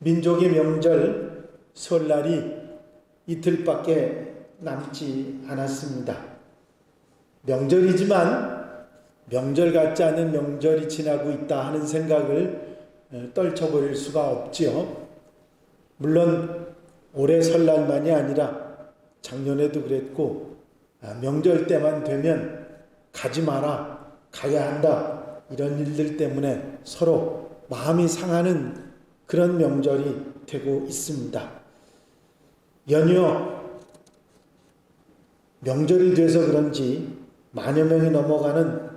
민족의 명절 설날이 이틀밖에 남지 않았습니다. 명절이지만 명절 같지 않은 명절이 지나고 있다 하는 생각을 떨쳐버릴 수가 없지요. 물론 올해 설날만이 아니라 작년에도 그랬고 명절 때만 되면 가지 마라, 가야 한다 이런 일들 때문에 서로 마음이 상하는 그런 명절이 되고 있습니다. 연이어 명절이 돼서 그런지 만여 명이 넘어가는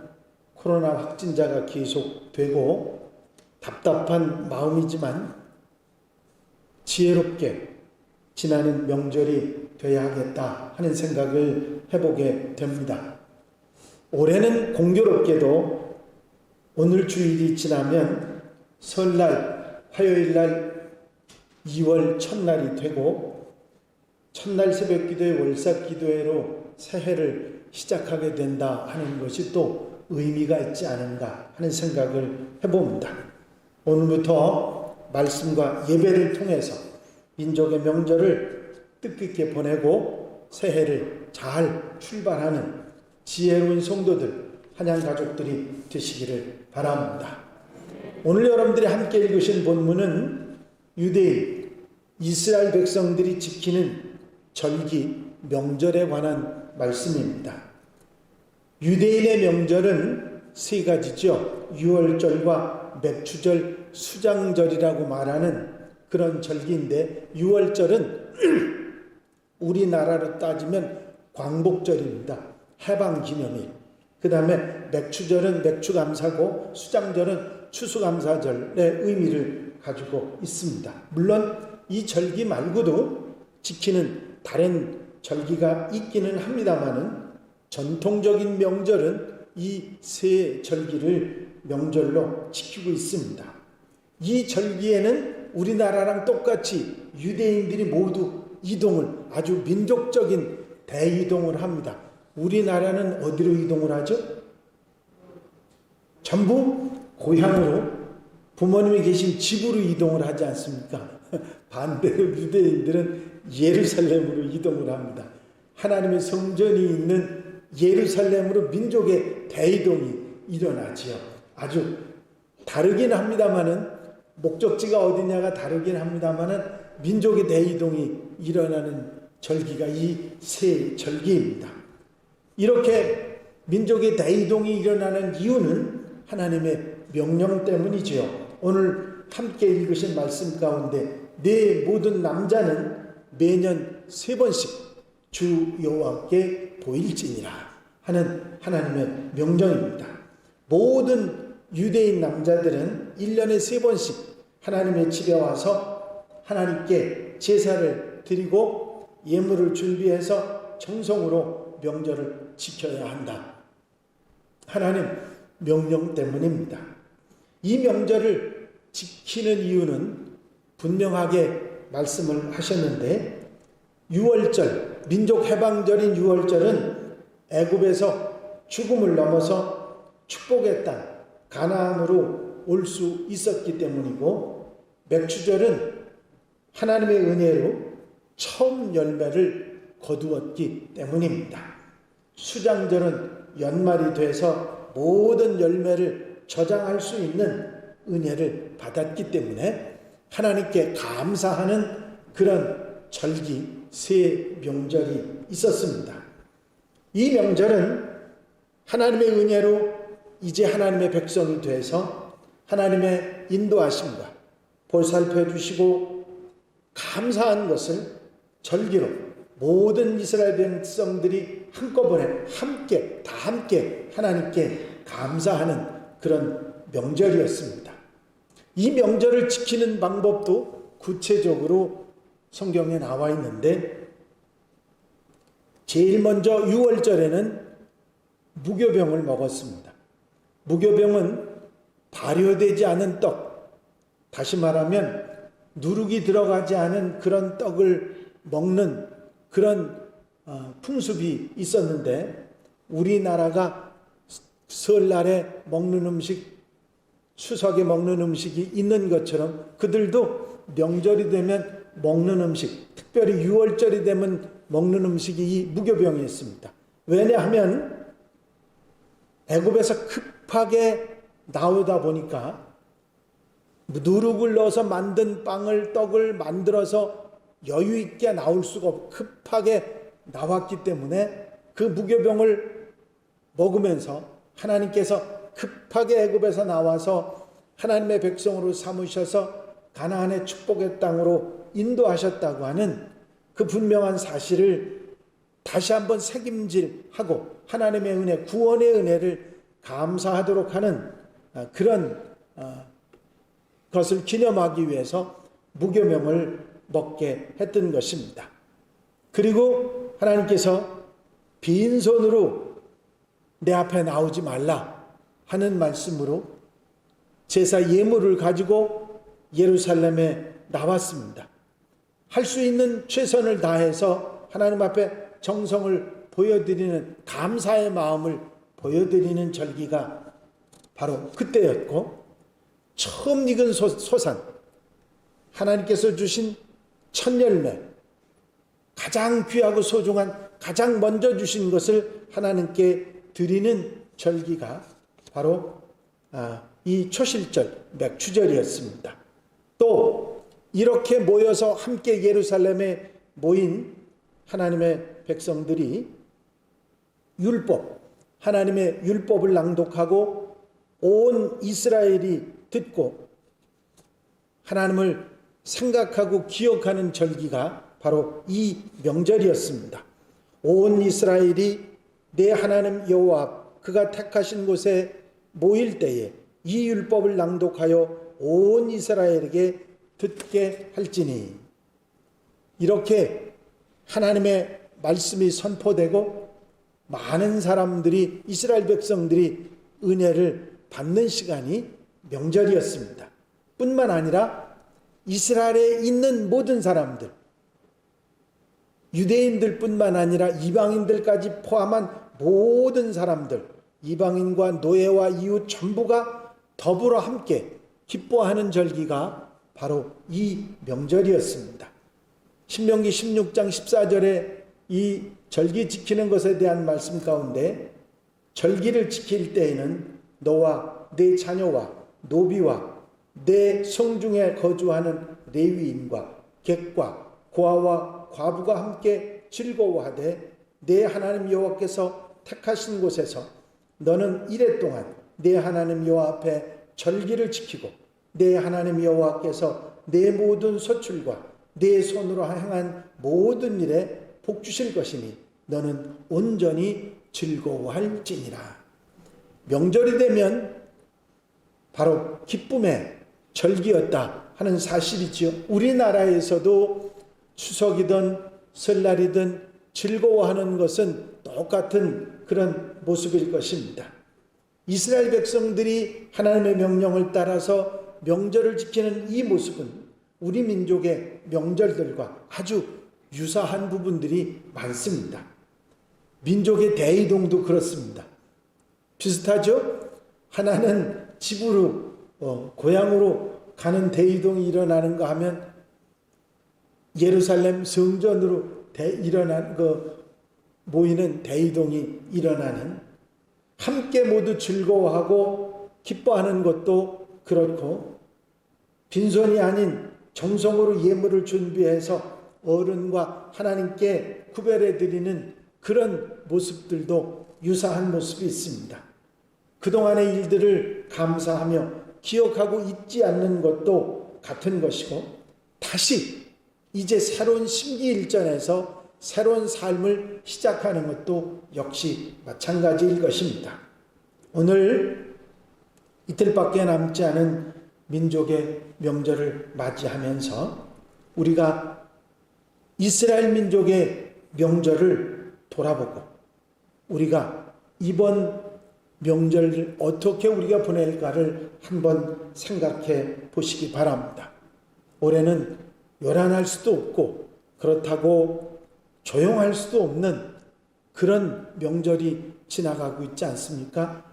코로나 확진자가 계속되고 답답한 마음이지만 지혜롭게 지나는 명절이 되어야 하겠다 하는 생각을 해보게 됩니다. 올해는 공교롭게도 오늘 주일이 지나면 설날 화요일날 2월 첫날이 되고 첫날 새벽기도회 월삭기도회로 새해를 시작하게 된다 하는 것이 또 의미가 있지 않은가 하는 생각을 해봅니다. 오늘부터 말씀과 예배를 통해서 민족의 명절을 뜻깊게 보내고 새해를 잘 출발하는 지혜로운 성도들, 한양 가족들이 되시기를 바랍니다. 오늘 여러분들이 함께 읽으신 본문은 유대인, 이스라엘 백성들이 지키는 절기, 명절에 관한 말씀입니다. 유대인의 명절은 세 가지죠. 유월절과 맥추절, 수장절이라고 말하는 그런 절기인데 유월절은 우리나라로 따지면 광복절입니다. 해방기념일. 그 다음에 맥추절은 맥추감사고 수장절은 추수감사절의 의미를 가지고 있습니다. 물론 이 절기 말고도 지키는 다른 절기가 있기는 합니다마는 전통적인 명절은 이 세 절기를 명절로 지키고 있습니다. 이 절기에는 우리나라랑 똑같이 유대인들이 모두 이동을 아주 민족적인 대이동을 합니다. 우리나라는 어디로 이동을 하죠? 전부 고향으로 부모님이 계신 집으로 이동을 하지 않습니까? 반대로 유대인들은 예루살렘으로 이동을 합니다. 하나님의 성전이 있는 예루살렘으로 민족의 대이동이 일어나지요. 아주 다르긴 합니다마는 목적지가 어디냐가 다르긴 합니다마는 민족의 대이동이 일어나는 절기가 이 세 절기입니다. 이렇게 민족의 대이동이 일어나는 이유는 하나님의 명령 때문이지요. 오늘 함께 읽으신 말씀 가운데 내 모든 남자는 매년 3번씩 주 여호와께 보일지니라 하는 하나님의 명령입니다. 모든 유대인 남자들은 1년에 3번씩 하나님의 집에 와서 하나님께 제사를 드리고 예물을 준비해서 정성으로 명절을 지켜야 한다. 하나님 명령 때문입니다. 이 명절을 지키는 이유는 분명하게 말씀을 하셨는데 유월절, 민족 해방절인 유월절은 애굽에서 죽음을 넘어서 축복의 땅 가나안으로 올 수 있었기 때문이고 맥추절은 하나님의 은혜로 처음 열매를 거두었기 때문입니다. 수장절은 연말이 돼서 모든 열매를 저장할 수 있는 은혜를 받았기 때문에 하나님께 감사하는 그런 절기 세 명절이 있었습니다. 이 명절은 하나님의 은혜로 이제 하나님의 백성이 돼서 하나님의 인도하심과 보살펴 주시고 감사한 것을 절기로 모든 이스라엘 백성들이 한꺼번에 다 함께 하나님께 감사하는 그런 명절이었습니다. 이 명절을 지키는 방법도 구체적으로 성경에 나와 있는데 제일 먼저 유월절에는 무교병을 먹었습니다. 무교병은 발효되지 않은 떡, 다시 말하면 누룩이 들어가지 않은 그런 떡을 먹는 그런 풍습이 있었는데 우리나라가 설날에 먹는 음식, 추석에 먹는 음식이 있는 것처럼 그들도 명절이 되면 먹는 음식, 특별히 6월절이 되면 먹는 음식이 이 무교병이었습니다. 왜냐하면 애굽에서 급하게 나오다 보니까 누룩을 넣어서 만든 빵을, 떡을 만들어서 여유 있게 나올 수가 없고 급하게 나왔기 때문에 그 무교병을 먹으면서 하나님께서 급하게 애굽에서 나와서 하나님의 백성으로 삼으셔서 가나안의 축복의 땅으로 인도하셨다고 하는 그 분명한 사실을 다시 한번 새김질하고 하나님의 은혜, 구원의 은혜를 감사하도록 하는 그런 것을 기념하기 위해서 무교명을 먹게 했던 것입니다. 그리고 하나님께서 빈손으로 내 앞에 나오지 말라 하는 말씀으로 제사 예물을 가지고 예루살렘에 나왔습니다. 할 수 있는 최선을 다해서 하나님 앞에 정성을 보여드리는, 감사의 마음을 보여드리는 절기가 바로 그때였고, 처음 익은 소산, 하나님께서 주신 첫 열매, 가장 귀하고 소중한, 가장 먼저 주신 것을 하나님께 드리는 절기가 바로 이 초실절, 맥추절이었습니다. 또 이렇게 모여서 함께 예루살렘에 모인 하나님의 백성들이 율법, 하나님의 율법을 낭독하고 온 이스라엘이 듣고 하나님을 생각하고 기억하는 절기가 바로 이 명절이었습니다. 온 이스라엘이 내 하나님 여호와 앞 그가 택하신 곳에 모일 때에 이 율법을 낭독하여 온 이스라엘에게 듣게 할지니, 이렇게 하나님의 말씀이 선포되고 많은 사람들이, 이스라엘 백성들이 은혜를 받는 시간이 명절이었습니다. 뿐만 아니라 이스라엘에 있는 모든 사람들, 유대인들 뿐만 아니라 이방인들까지 포함한 모든 사람들, 이방인과 노예와 이웃 전부가 더불어 함께 기뻐하는 절기가 바로 이 명절이었습니다. 신명기 16장 14절에 이 절기 지키는 것에 대한 말씀 가운데 절기를 지킬 때에는 너와 네 자녀와 노비와 내 성중에 거주하는 레위인과 객과 고아와 과부가 함께 즐거워하되 내 하나님 여호와께서 택하신 곳에서 너는 이레 동안 내 하나님 여호와 앞에 절기를 지키고 내 하나님 여호와께서 내 모든 소출과 내 손으로 행한 모든 일에 복 주실 것이니 너는 온전히 즐거워할지니라. 명절이 되면 바로 기쁨의 절기였다 하는 사실이지요. 우리나라에서도 추석이든 설날이든 즐거워하는 것은 똑같은 그런 모습일 것입니다. 이스라엘 백성들이 하나님의 명령을 따라서 명절을 지키는 이 모습은 우리 민족의 명절들과 아주 유사한 부분들이 많습니다. 민족의 대이동도 그렇습니다. 비슷하죠? 하나는 집으로 고향으로 가는 대이동이 일어나는가 하면 예루살렘 성전으로 모이는 대이동이 일어나는, 함께 모두 즐거워하고 기뻐하는 것도 그렇고, 빈손이 아닌 정성으로 예물을 준비해서 어른과 하나님께 구별해 드리는 그런 모습들도 유사한 모습이 있습니다. 그동안의 일들을 감사하며 기억하고 잊지 않는 것도 같은 것이고, 다시 이제 새로운 심기일전에서 새로운 삶을 시작하는 것도 역시 마찬가지일 것입니다. 오늘 이틀밖에 남지 않은 민족의 명절을 맞이하면서 우리가 이스라엘 민족의 명절을 돌아보고 우리가 이번 명절을 어떻게 우리가 보낼까를 한번 생각해 보시기 바랍니다. 올해는 요란할 수도 없고 그렇다고 조용할 수도 없는 그런 명절이 지나가고 있지 않습니까?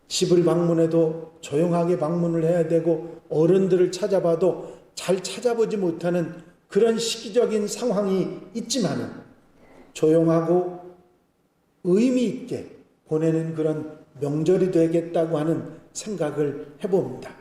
집을 방문해도 조용하게 방문을 해야 되고, 어른들을 찾아봐도 잘 찾아보지 못하는 그런 시기적인 상황이 있지만은 조용하고 의미 있게 보내는 그런 명절이 되겠다고 하는 생각을 해봅니다.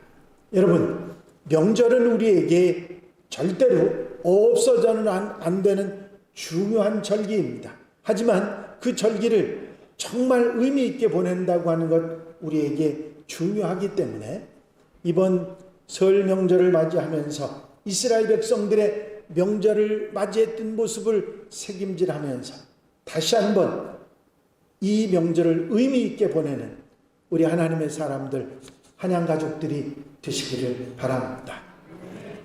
여러분, 명절은 우리에게 절대로 없어져는 안 되는 중요한 절기입니다. 하지만 그 절기를 정말 의미 있게 보낸다고 하는 것 우리에게 중요하기 때문에 이번 설 명절을 맞이하면서 이스라엘 백성들의 명절을 맞이했던 모습을 새김질하면서 다시 한번 이 명절을 의미 있게 보내는 우리 하나님의 사람들, 한양 가족들이 되시기를 바랍니다.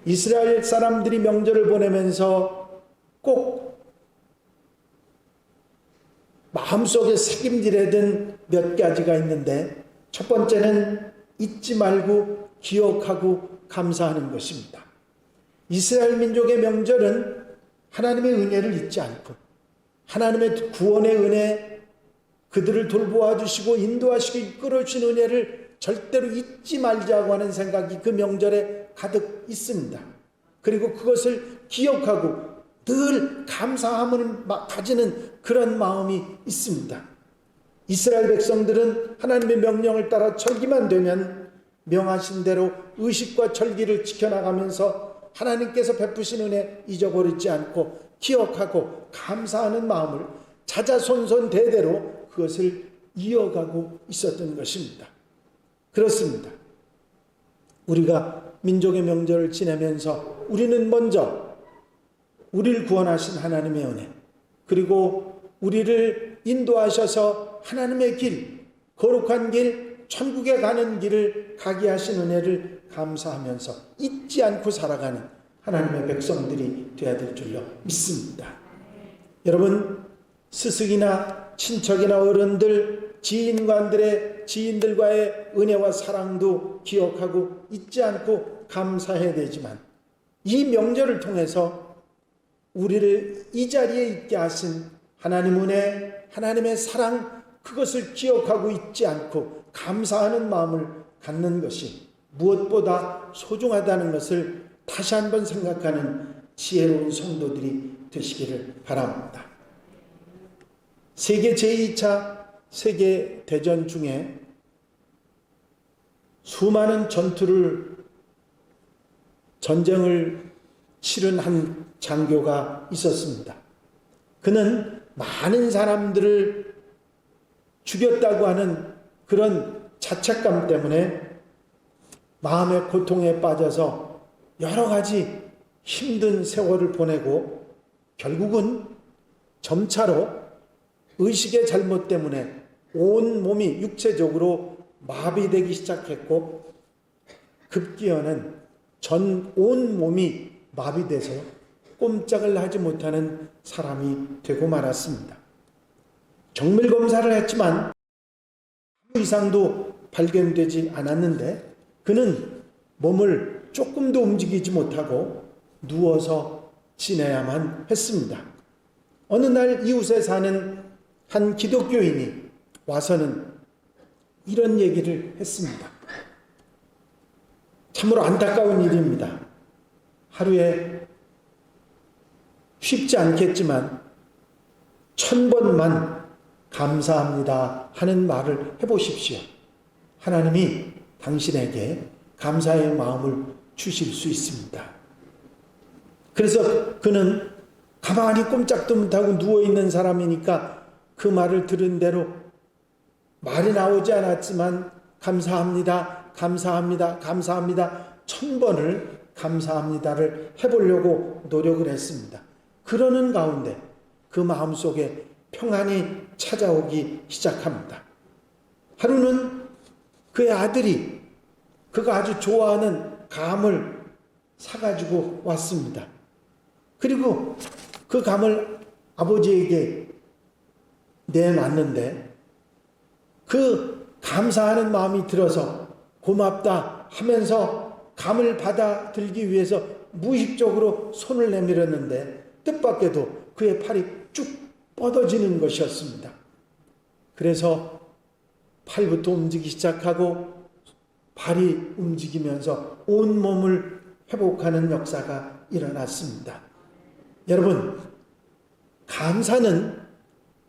이스라엘 사람들이 명절을 보내면서 꼭 마음속에 새김질해 둔 몇 가지가 있는데, 첫 번째는 잊지 말고 기억하고 감사하는 것입니다. 이스라엘 민족의 명절은 하나님의 은혜를 잊지 않고 하나님의 구원의 은혜, 그들을 돌보아 주시고 인도하시고 이끌어 주신 은혜를 절대로 잊지 말자고 하는 생각이 그 명절에 가득 있습니다. 그리고 그것을 기억하고 늘 감사함을 가지는 그런 마음이 있습니다. 이스라엘 백성들은 하나님의 명령을 따라 절기만 되면 명하신 대로 의식과 절기를 지켜나가면서 하나님께서 베푸신 은혜 잊어버리지 않고 기억하고 감사하는 마음을 자자손손 대대로 그것을 이어가고 있었던 것입니다. 그렇습니다. 우리가 민족의 명절을 지내면서 우리는 먼저 우리를 구원하신 하나님의 은혜, 그리고 우리를 인도하셔서 하나님의 길, 거룩한 길, 천국에 가는 길을 가게 하신 은혜를 감사하면서 잊지 않고 살아가는 하나님의 백성들이 되어야 될 줄로 믿습니다. 여러분, 스승이나 친척이나 어른들, 지인들과의 은혜와 사랑도 기억하고 잊지 않고 감사해야 되지만, 이 명절을 통해서 우리를 이 자리에 있게 하신 하나님 은혜, 하나님의 사랑, 그것을 기억하고 잊지 않고 감사하는 마음을 갖는 것이 무엇보다 소중하다는 것을 다시 한번 생각하는 지혜로운 성도들이 되시기를 바랍니다. 세계 제2차 세계대전 중에 수많은 전쟁을 치른 한 장교가 있었습니다. 그는 많은 사람들을 죽였다고 하는 그런 자책감 때문에 마음의 고통에 빠져서 여러 가지 힘든 세월을 보내고 결국은 점차로 의식의 잘못 때문에 온 몸이 육체적으로 마비되기 시작했고, 급기야는 온 몸이 마비돼서 꼼짝을 하지 못하는 사람이 되고 말았습니다. 정밀 검사를 했지만 아무 이상도 발견되지 않았는데 그는 몸을 조금도 움직이지 못하고 누워서 지내야만 했습니다. 어느 날 이웃에 사는 한 기독교인이 와서는 이런 얘기를 했습니다. 참으로 안타까운 일입니다. 하루에 쉽지 않겠지만 1000번만 감사합니다 하는 말을 해보십시오. 하나님이 당신에게 감사의 마음을 주실 수 있습니다. 그래서 그는 가만히 꼼짝도 못하고 누워있는 사람이니까 그 말을 들은 대로 말이 나오지 않았지만 감사합니다, 감사합니다, 감사합니다 1000번을 감사합니다를 해보려고 노력을 했습니다. 그러는 가운데 그 마음속에 평안이 찾아오기 시작합니다. 하루는 그의 아들이 그가 아주 좋아하는 감을 사가지고 왔습니다. 그리고 그 감을 아버지에게 내놨는데 그 감사하는 마음이 들어서 고맙다 하면서 감을 받아들기 위해서 무의식적으로 손을 내밀었는데 뜻밖에도 그의 팔이 쭉 뻗어지는 것이었습니다. 그래서 팔부터 움직이기 시작하고 발이 움직이면서 온 몸을 회복하는 역사가 일어났습니다. 여러분, 감사는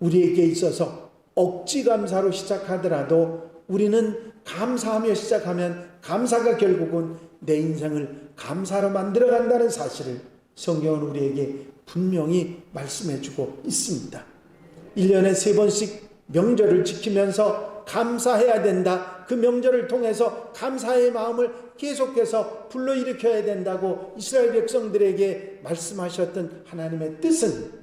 우리에게 있어서 억지 감사로 시작하더라도 우리는 감사하며 시작하면 감사가 결국은 내 인생을 감사로 만들어간다는 사실을 성경은 우리에게 분명히 말씀해주고 있습니다. 1년에 3번씩 명절을 지키면서 감사해야 된다. 그 명절을 통해서 감사의 마음을 계속해서 불러일으켜야 된다고 이스라엘 백성들에게 말씀하셨던 하나님의 뜻은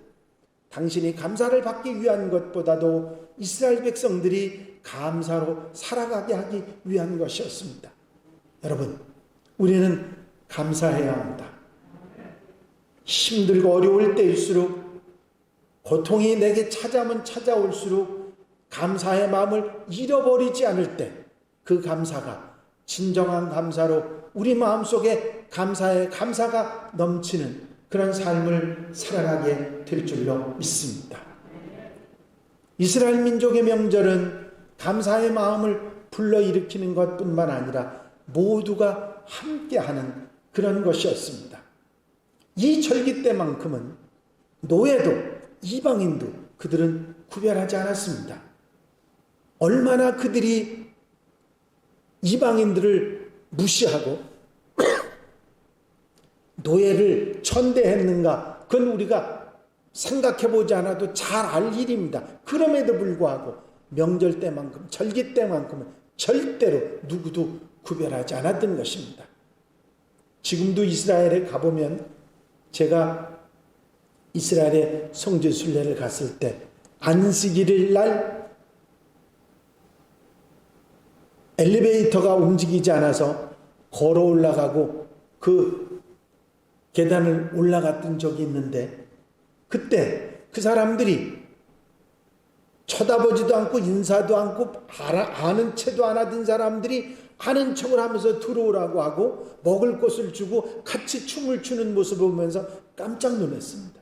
당신이 감사를 받기 위한 것보다도 이스라엘 백성들이 감사로 살아가게 하기 위한 것이었습니다. 여러분, 우리는 감사해야 합니다. 힘들고 어려울 때일수록, 고통이 내게 찾아오면 찾아올수록 감사의 마음을 잃어버리지 않을 때 그 감사가 진정한 감사로 우리 마음속에 감사가 넘치는 그런 삶을 살아가게 될 줄로 믿습니다. 이스라엘 민족의 명절은 감사의 마음을 불러일으키는 것뿐만 아니라 모두가 함께하는 그런 것이었습니다. 이 절기 때만큼은 노예도 이방인도 그들은 구별하지 않았습니다. 얼마나 그들이 이방인들을 무시하고 노예를 천대했는가, 그건 우리가 생각해보지 않아도 잘 알 일입니다. 그럼에도 불구하고 명절 때만큼, 절기 때만큼은 절대로 누구도 구별하지 않았던 것입니다. 지금도 이스라엘에 가보면, 제가 이스라엘의 성지 순례를 갔을 때 안식일 날 엘리베이터가 움직이지 않아서 걸어 올라가고 그 계단을 올라갔던 적이 있는데, 그때 그 사람들이 쳐다보지도 않고 인사도 않고 아는 체도 안 하던 사람들이 아는 척을 하면서 들어오라고 하고 먹을 것을 주고 같이 춤을 추는 모습을 보면서 깜짝 놀랐습니다.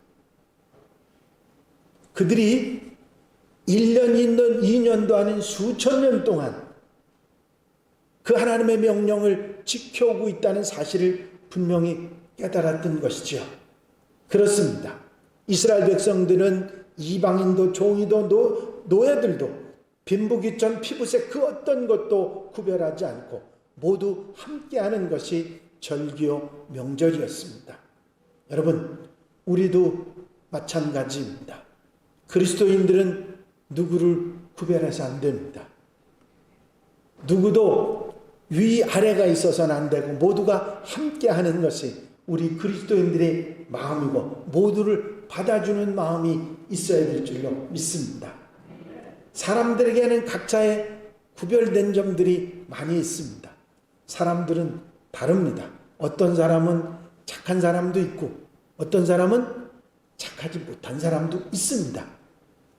그들이 1년, 2년도 아닌 수천 년 동안 그 하나님의 명령을 지켜오고 있다는 사실을 분명히 깨달았던 것이죠. 그렇습니다. 이스라엘 백성들은 이방인도 종이도 노예들도 빈부귀 전 피부색 그 어떤 것도 구별하지 않고 모두 함께하는 것이 절기요 명절이었습니다. 여러분, 우리도 마찬가지입니다. 그리스도인들은 누구를 구별해서 안 됩니다. 누구도 위아래가 있어서는 안 되고 모두가 함께하는 것이 우리 그리스도인들의 마음이고 모두를 받아주는 마음이 있어야 될 줄로 믿습니다. 사람들에게는 각자의 구별된 점들이 많이 있습니다. 사람들은 다릅니다. 어떤 사람은 착한 사람도 있고 어떤 사람은 착하지 못한 사람도 있습니다.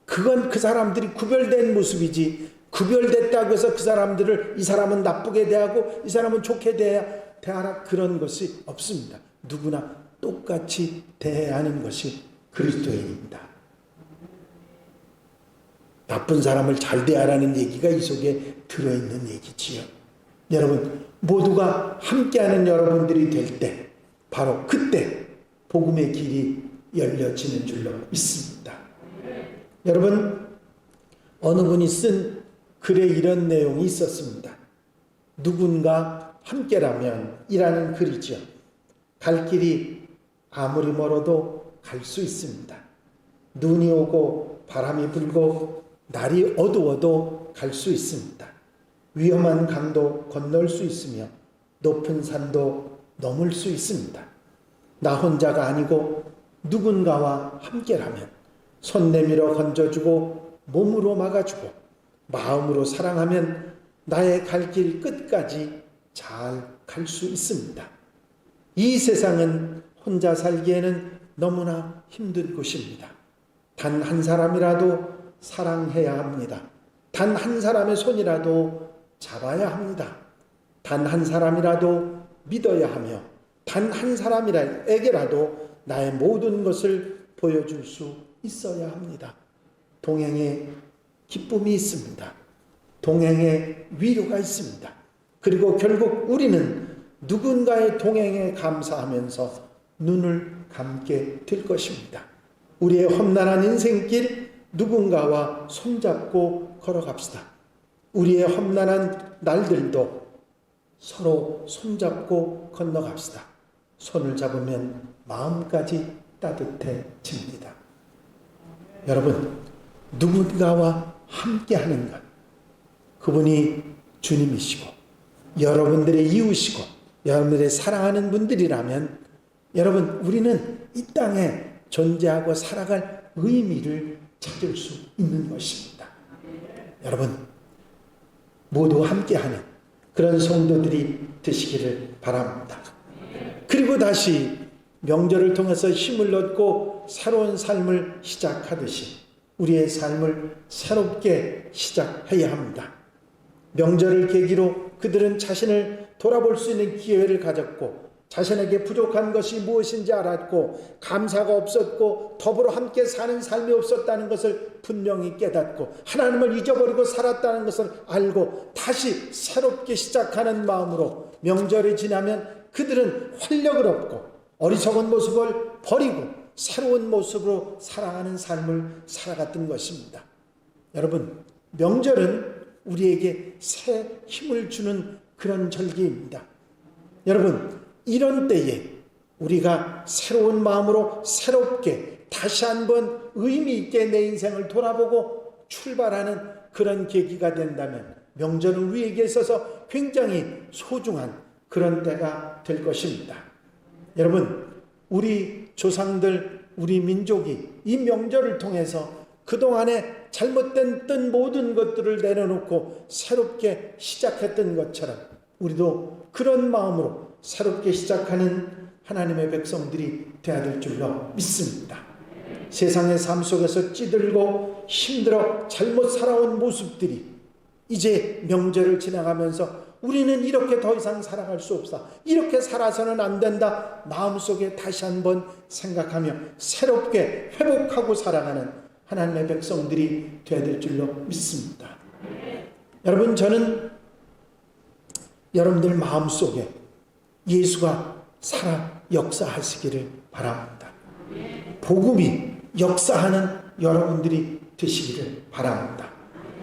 그건 그 사람들이 구별된 모습이지, 구별됐다고 해서 그 사람들을 이 사람은 나쁘게 대하고 이 사람은 좋게 대하라, 그런 것이 없습니다. 누구나 똑같이 대해야 하는 것이 그리스도인입니다. 나쁜 사람을 잘 대하라는 얘기가 이 속에 들어있는 얘기지요. 여러분, 모두가 함께하는 여러분들이 될 때 바로 그때 복음의 길이 열려지는 줄로 믿습니다. 여러분, 어느 분이 쓴 글에 이런 내용이 있었습니다. 누군가 함께라면 이라는 글이죠. 갈 길이 아무리 멀어도 갈 수 있습니다. 눈이 오고 바람이 불고 날이 어두워도 갈 수 있습니다. 위험한 강도 건널 수 있으며 높은 산도 넘을 수 있습니다. 나 혼자가 아니고 누군가와 함께라면 손 내밀어 건져주고 몸으로 막아주고 마음으로 사랑하면 나의 갈 길 끝까지 잘 갈 수 있습니다. 이 세상은 혼자 살기에는 너무나 힘든 곳입니다. 단 한 사람이라도 사랑해야 합니다. 단 한 사람의 손이라도 잡아야 합니다. 단 한 사람이라도 믿어야 하며 단 한 사람에게라도 나의 모든 것을 보여줄 수 있어야 합니다. 동행에 기쁨이 있습니다. 동행에 위로가 있습니다. 그리고 결국 우리는 누군가의 동행에 감사하면서 눈을 감게 될 것입니다. 우리의 험난한 인생길 누군가와 손잡고 걸어갑시다. 우리의 험난한 날들도 서로 손잡고 건너갑시다. 손을 잡으면 마음까지 따뜻해집니다. 여러분, 누군가와 함께하는 것, 그분이 주님이시고 여러분들의 이웃이고 여러분들의 사랑하는 분들이라면 여러분, 우리는 이 땅에 존재하고 살아갈 의미를 찾을 수 있는 것입니다. 여러분, 모두 함께하는 그런 성도들이 되시기를 바랍니다. 그리고 다시 명절을 통해서 힘을 얻고 새로운 삶을 시작하듯이 우리의 삶을 새롭게 시작해야 합니다. 명절을 계기로 그들은 자신을 돌아볼 수 있는 기회를 가졌고 자신에게 부족한 것이 무엇인지 알았고 감사가 없었고 더불어 함께 사는 삶이 없었다는 것을 분명히 깨닫고 하나님을 잊어버리고 살았다는 것을 알고 다시 새롭게 시작하는 마음으로 명절이 지나면 그들은 활력을 얻고 어리석은 모습을 버리고 새로운 모습으로 살아가는 삶을 살아갔던 것입니다. 여러분, 명절은 우리에게 새 힘을 주는 그런 절기입니다. 여러분, 이런 때에 우리가 새로운 마음으로 새롭게 다시 한번 의미 있게 내 인생을 돌아보고 출발하는 그런 계기가 된다면 명절은 우리에게 있어서 굉장히 소중한 그런 때가 될 것입니다. 여러분, 우리 조상들, 우리 민족이 이 명절을 통해서 그동안에 잘못된 모든 것들을 내려놓고 새롭게 시작했던 것처럼 우리도 그런 마음으로 새롭게 시작하는 하나님의 백성들이 되어야 될 줄로 믿습니다. 세상의 삶 속에서 찌들고 힘들어 잘못 살아온 모습들이 이제 명절을 지나가면서 우리는 이렇게 더 이상 살아갈 수 없다, 이렇게 살아서는 안 된다, 마음속에 다시 한번 생각하며 새롭게 회복하고 살아가는 하나님의 백성들이 되어야 될 줄로 믿습니다. 여러분, 저는 여러분들 마음속에 예수가 살아 역사하시기를 바랍니다. 복음이 역사하는 여러분들이 되시기를 바랍니다.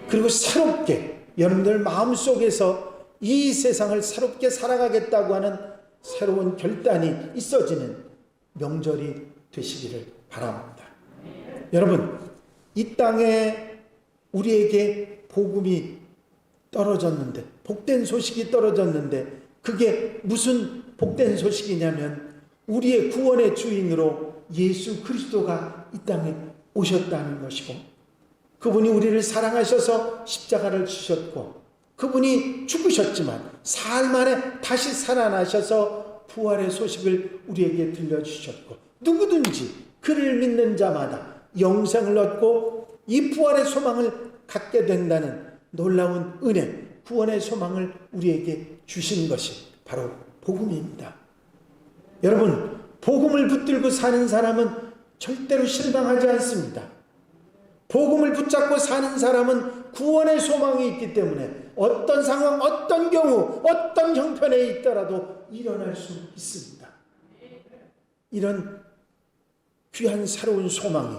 그리고 새롭게 여러분들 마음속에서 이 세상을 새롭게 살아가겠다고 하는 새로운 결단이 있어지는 명절이 되시기를 바랍니다. 여러분, 이 땅에 우리에게 복음이 떨어졌는데, 복된 소식이 떨어졌는데, 그게 무슨 복된 소식이냐면 우리의 구원의 주인으로 예수 그리스도가 이 땅에 오셨다는 것이고, 그분이 우리를 사랑하셔서 십자가를 지셨고, 그분이 죽으셨지만 사흘 만에 다시 살아나셔서 부활의 소식을 우리에게 들려주셨고, 누구든지 그를 믿는 자마다 영생을 얻고 이 부활의 소망을 갖게 된다는 놀라운 은혜, 구원의 소망을 우리에게 주신 것이 바로 복음입니다. 여러분, 복음을 붙들고 사는 사람은 절대로 실망하지 않습니다. 복음을 붙잡고 사는 사람은 구원의 소망이 있기 때문에 어떤 상황, 어떤 경우, 어떤 형편에 있더라도 일어날 수 있습니다. 이런 귀한 새로운 소망이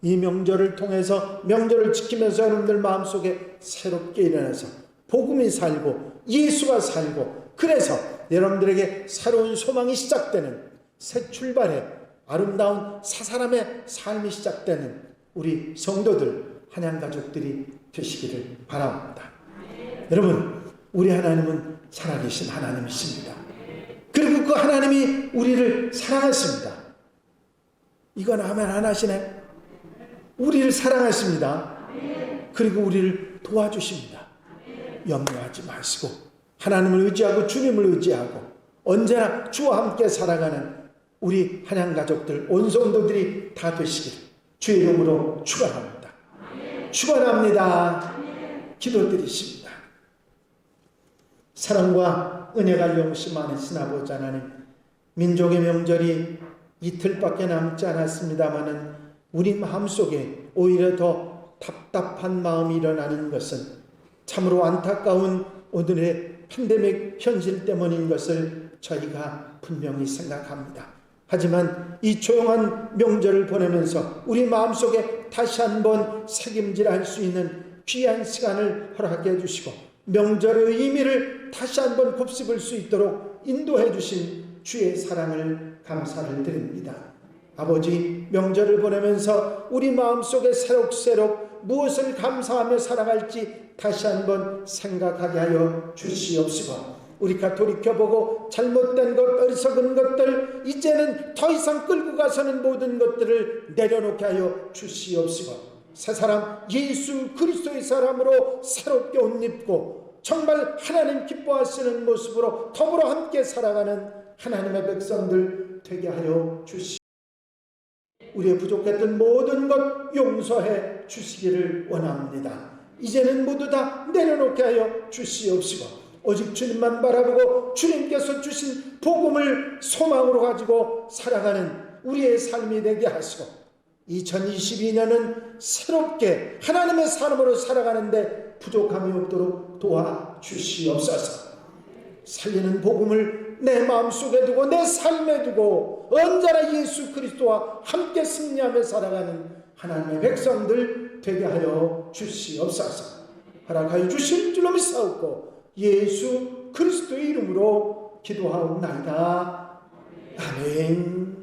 이 명절을 통해서, 명절을 지키면서 여러분들 마음속에 새롭게 일어나서 복음이 살고 예수가 살고, 그래서 여러분들에게 새로운 소망이 시작되는 새 출발의 아름다운 사사람의 삶이 시작되는 우리 성도들, 한양가족들이 되시기를 바랍니다. 여러분, 우리 하나님은 살아계신 하나님이십니다. 그리고 그 하나님이 우리를 사랑하십니다. 이건 아멘 안 하시네? 우리를 사랑하십니다. 그리고 우리를 도와주십니다. 염려하지 마시고 하나님을 의지하고 주님을 의지하고 언제나 주와 함께 살아가는 우리 한양가족들, 온 성도들이 다 되시기를 주의 이름으로 축원합니다. 축원합니다. 기도드리십니다. 사랑과 은혜가 영시 많으신 아버지 하나님, 민족의 명절이 이틀밖에 남지 않았습니다마는 우리 마음속에 오히려 더 답답한 마음이 일어나는 것은 참으로 안타까운 오늘의 팬데믹 현실 때문인 것을 저희가 분명히 생각합니다. 하지만 이 조용한 명절을 보내면서 우리 마음속에 다시 한번 새김질할 수 있는 귀한 시간을 허락해 주시고 명절의 의미를 다시 한번 곱씹을 수 있도록 인도해 주신 주의 사랑을 감사를 드립니다. 아버지, 명절을 보내면서 우리 마음속에 새록새록 무엇을 감사하며 살아갈지 다시 한번 생각하게 하여 주시옵시고, 우리가 돌이켜보고 잘못된 것, 어리석은 것들, 이제는 더 이상 끌고 가서는 모든 것들을 내려놓게 하여 주시옵시고, 새 사람 예수 그리스도의 사람으로 새롭게 옷 입고 정말 하나님 기뻐하시는 모습으로 더불어 함께 살아가는 하나님의 백성들 되게 하여 주시옵소서. 우리의 부족했던 모든 것 용서해 주시기를 원합니다. 이제는 모두 다 내려놓게 하여 주시옵시고, 오직 주님만 바라보고 주님께서 주신 복음을 소망으로 가지고 살아가는 우리의 삶이 되게 하시고, 2022년은 새롭게 하나님의 사람으로 살아가는데 부족함이 없도록 도와주시옵소서. 살리는 복음을 내 마음속에 두고 내 삶에 두고 언제나 예수 그리스도와 함께 승리하며 살아가는 하나님의 백성들 되게 하여 주시옵소서. 허락하여 주실 줄로 믿사옵고 예수 그리스도의 이름으로 기도하옵나이다. 아멘.